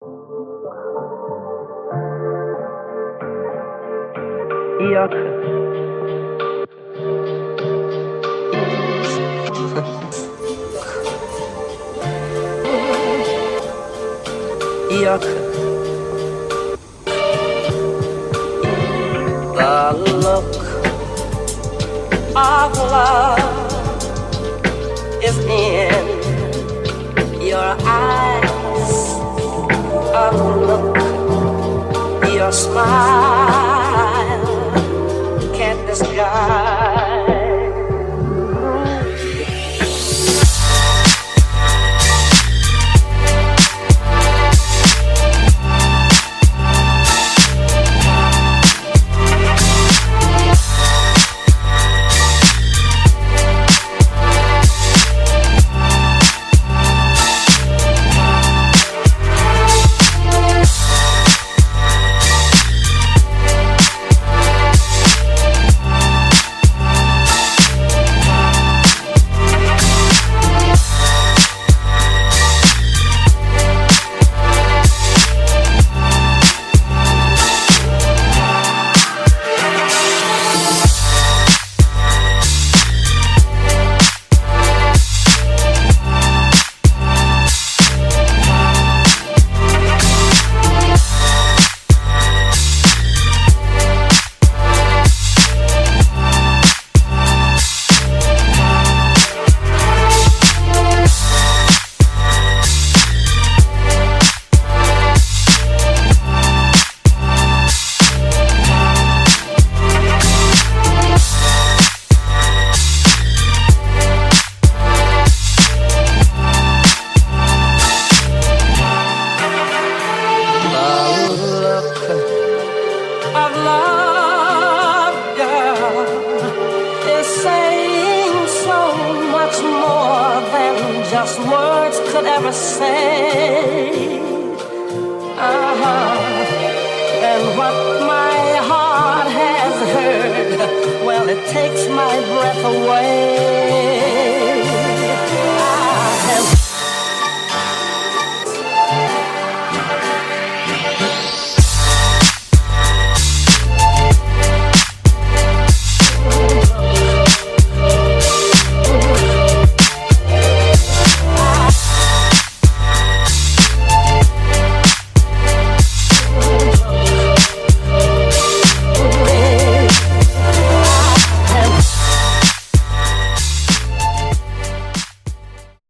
Yuck. Yuck. The look of love is in your eyes. A look, your smile can't disguise. Just words could ever say. And what my heart has heard, well, it takes my breath away.